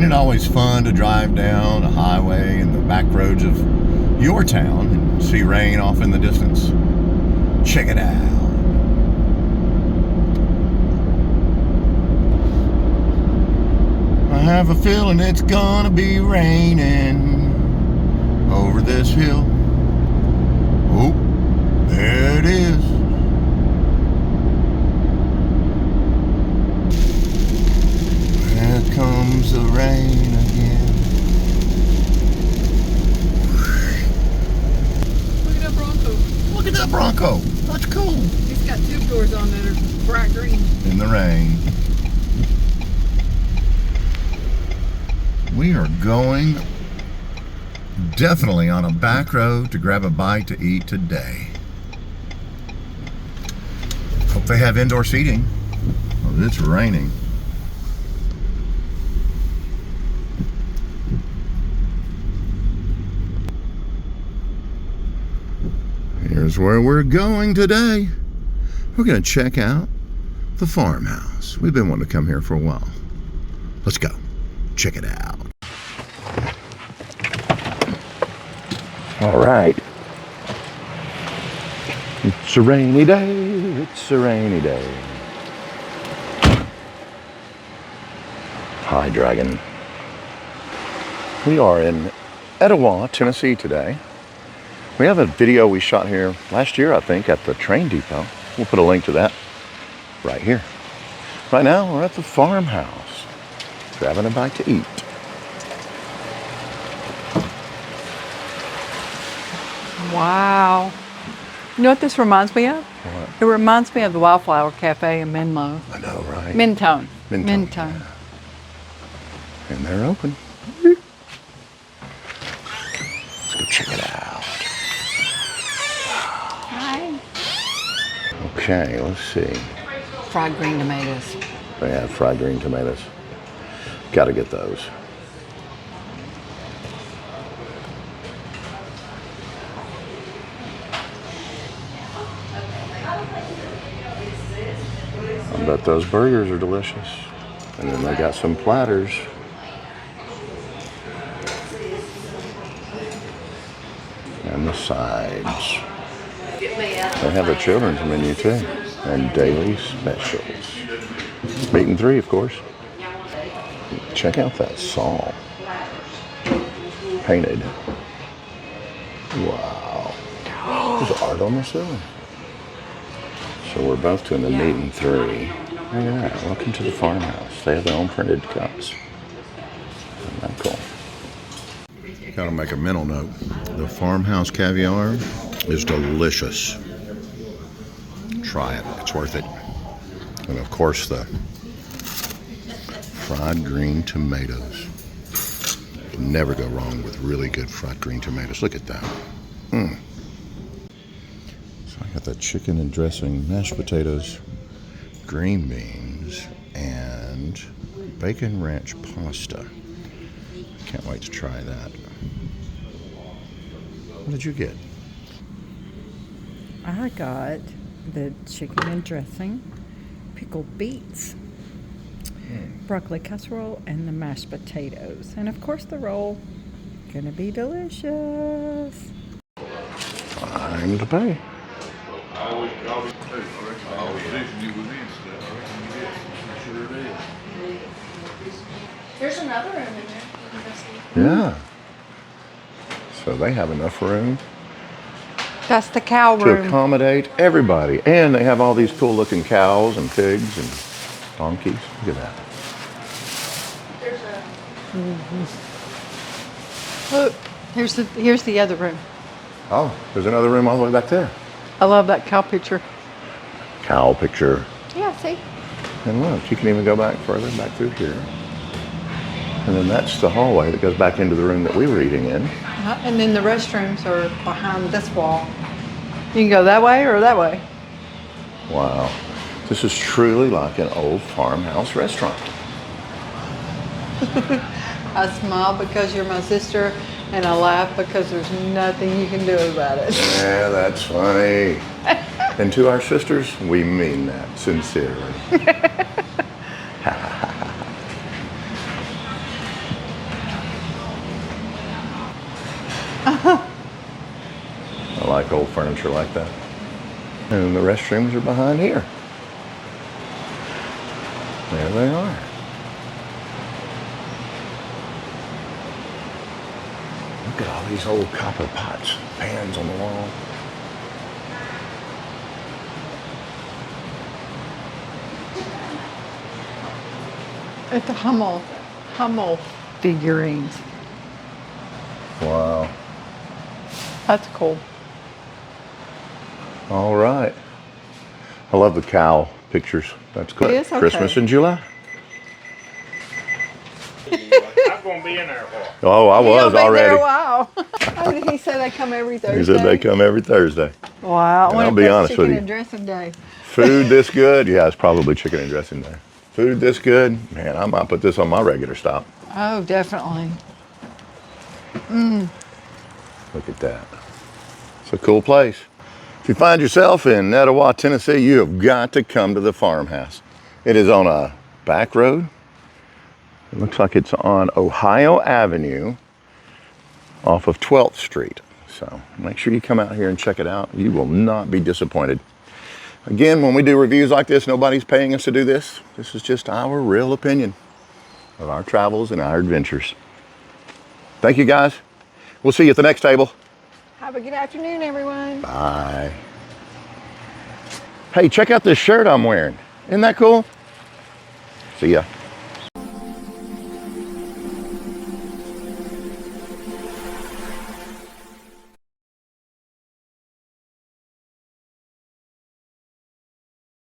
Isn't it always fun to drive down a highway in the back roads of your town and see rain off in the distance? Check it out. I have a feeling it's gonna be raining over this hill. Oh, there it is. Here comes the rain again. Look at that Bronco. Look at that Bronco. That's cool. He's got tube doors on that are bright green. In the rain. We are going definitely on a back road to grab a bite to eat today. Hope they have indoor seating. Well, it's raining. Here's where we're going today. We're going to check out the farmhouse. We've been wanting to come here for a while. Let's go. Check it out. All right. It's a rainy day. It's a rainy day. Hi, Dragon. We are in Etowah, Tennessee today. We have a video we shot here last year, I think, at the train depot. We'll put a link to that right here. Right now, we're at the farmhouse, grabbing a bite to eat. Wow. You know what this reminds me of? What? It reminds me of the Wildflower Cafe in Menlo. I know, right? Mentone. Mentone. Yeah. And they're open. Let's go check it out. Hi. Okay, let's see. Fried green tomatoes. They have fried green tomatoes. Got to get those. I bet those burgers are delicious. And then they got some platters. And the sides. They have a children's menu too. And daily specials. Meat and 3, of course. Check out that saw. Painted. Wow. There's art on the ceiling. So we're both doing the meat and 3. Look at that. Welcome to the farmhouse. They have their own printed cups. Isn't that cool? Gotta make a mental note. The farmhouse caviar is delicious. Try it. It's worth it. And of course the fried green tomatoes. You can never go wrong with really good fried green tomatoes. Look at that. Mm. So I got that chicken and dressing, mashed potatoes, green beans, and bacon ranch pasta. Can't wait to try that. What did you get? I got the chicken and dressing, pickled beets, broccoli casserole, and the mashed potatoes. And of course the roll. Gonna be delicious. Time to pay. There's another room in there. Yeah. So they have enough room That's the cow to room. accommodate everybody. And they have all these cool looking cows and pigs and donkeys. Look at that. There's a Look, here's the other room. Oh, there's another room all the way back there. I love that cow picture. Cow picture. Yeah, see? And look, you can even go back further, back through here. And then that's the hallway that goes back into the room that we were eating in. And then the restrooms are behind this wall. You can go that way or that way. Wow. This is truly like an old farmhouse restaurant. I smile because you're my sister, and I laugh because there's nothing you can do about it. Yeah, that's funny. And to our sisters, we mean that sincerely. I like old furniture like that. And the restrooms are behind here. There they are. Look at all these old copper pots, pans on the wall. At the Hummel figurines. Wow. That's cool. All right. I love the cow pictures. That's good. It is okay. Christmas in July. I'm gonna be in there for. Oh, I was There a already. while. He said they come every Thursday. He said they come every Thursday. Wow. And What I'll if be that's honest with chicken you. and dressing day? Food this good? Yeah, it's probably chicken and dressing day. Food this good? Man, I might put this on my regular stop. Oh, definitely. Look at that. It's a cool place. If you find yourself in Etowah, Tennessee, you have got to come to the farmhouse. It is on a back road. It looks like it's on Ohio Avenue off of 12th Street. So make sure you come out here and check it out. You will not be disappointed. Again, when we do reviews like this, nobody's paying us to do this. This is just our real opinion of our travels and our adventures. Thank you, guys. We'll see you at the next table. Have a good afternoon, everyone. Bye. Hey, check out this shirt I'm wearing. Isn't that cool? See ya.